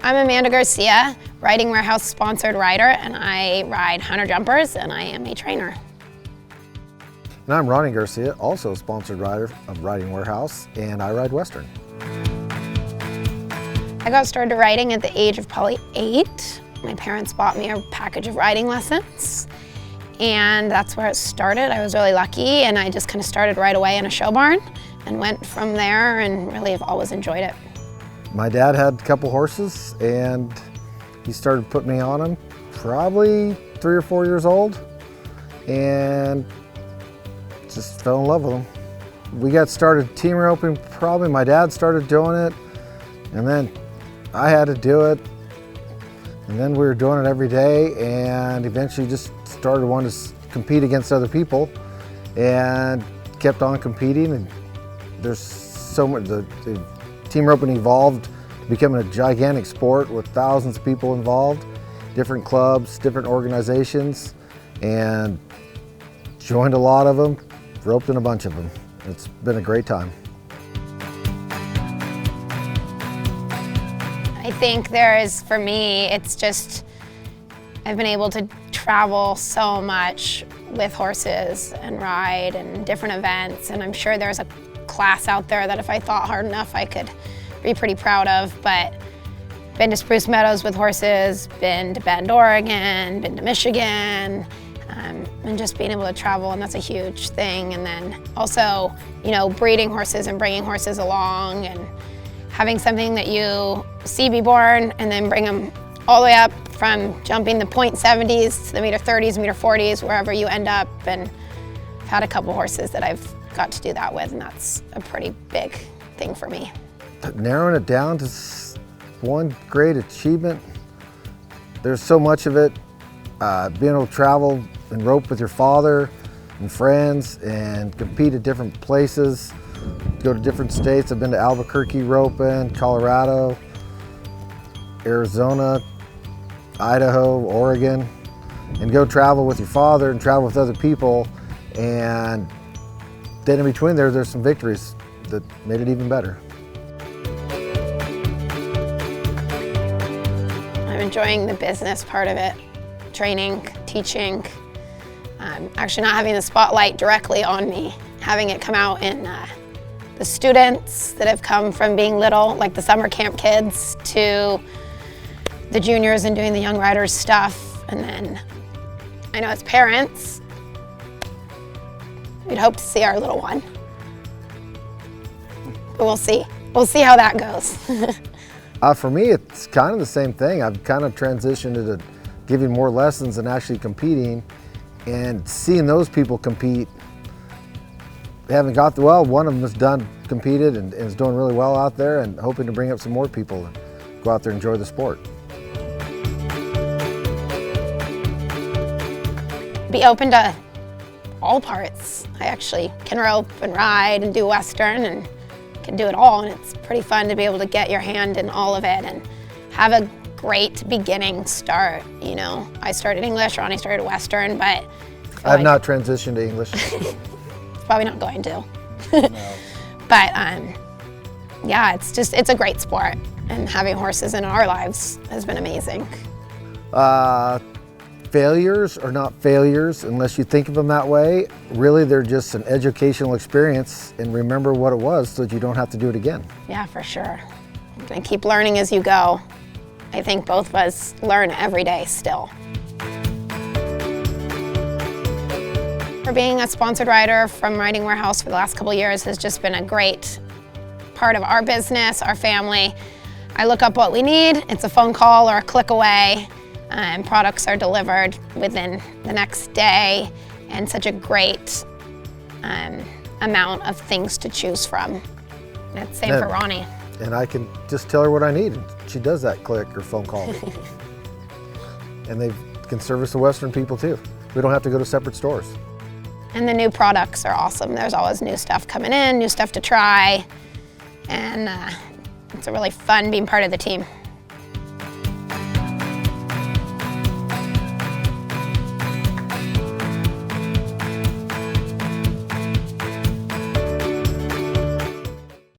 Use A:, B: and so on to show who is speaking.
A: I'm Amanda Garcia, Riding Warehouse sponsored rider, and I ride hunter jumpers, and I am a trainer.
B: And I'm Ronnie Garcia, also a sponsored rider of Riding Warehouse, and I ride Western.
A: I got started riding at the age of probably 8. My parents bought me a package of riding lessons, and that's where it started. I was really lucky, and I just kind of started right away in a show barn and went from there, and really have always enjoyed it.
B: My dad had a couple horses, and he started putting me on them probably 3 or 4 years old, and just fell in love with them. We got started team roping, probably my dad started doing it, and then I had to do it, and then we were doing it every day, and eventually just started wanting to compete against other people, and kept on competing. And there's so much, the team roping evolved to becoming a gigantic sport with thousands of people involved, different clubs, different organizations, and joined a lot of them, roped in a bunch of them. It's been a great time.
A: I think there is, for me, it's just, I've been able to travel so much with horses and ride and different events, and I'm sure there's a class out there that if I thought hard enough I could be pretty proud of. But been to Spruce Meadows with horses, been to Bend, Oregon, been to Michigan, and just being able to travel, and that's a huge thing. And then also, you know, breeding horses and bringing horses along and having something that you see be born and then bring them all the way up from jumping the .70s to the meter 30s, meter 40s, wherever you end up. And I've had a couple horses that I've got to do that with, and that's a pretty big thing for me.
B: Narrowing it down to one great achievement, there's so much of it. Being able to travel and rope with your father and friends and compete at different places, go to different states. I've been to Albuquerque roping, Colorado, Arizona, Idaho, Oregon, and go travel with your father and travel with other people. And then in between there's some victories that made it even better.
A: I'm enjoying the business part of it, training, teaching, actually not having the spotlight directly on me, having it come out in the students that have come from being little, like the summer camp kids, to the juniors and doing the young riders stuff. And then I know as parents, we'd hope to see our little one, but we'll see. We'll see how that goes.
B: For me, it's kind of the same thing. I've kind of transitioned into giving more lessons and actually competing, and seeing those people compete. They haven't got the, well, one of them is competed and is doing really well out there, and hoping to bring up some more people and go out there and enjoy the sport.
A: Be open to all parts. I actually can rope and ride and do Western and can do it all, and it's pretty fun to be able to get your hand in all of it and have a great beginning start. You know, I started English, Ronnie started Western, but
B: I have not transitioned to English.
A: Probably not going to.
B: No.
A: But yeah, it's a great sport, and having horses in our lives has been amazing.
B: Failures are not failures unless you think of them that way. Really, they're just an educational experience, and remember what it was so that you don't have to do it again.
A: Yeah, for sure. And keep learning as you go. I think both of us learn every day still. For being a sponsored rider from Riding Warehouse for the last couple of years has just been a great part of our business, our family. I look up what we need, it's a phone call or a click away, and products are delivered within the next day, and such a great amount of things to choose from. And it's same for Ronnie.
B: And I can just tell her what I need, and she does that click or phone call. And they can service the Western people too. We don't have to go to separate stores.
A: And the new products are awesome. There's always new stuff coming in, new stuff to try, and it's a really fun being part of the team.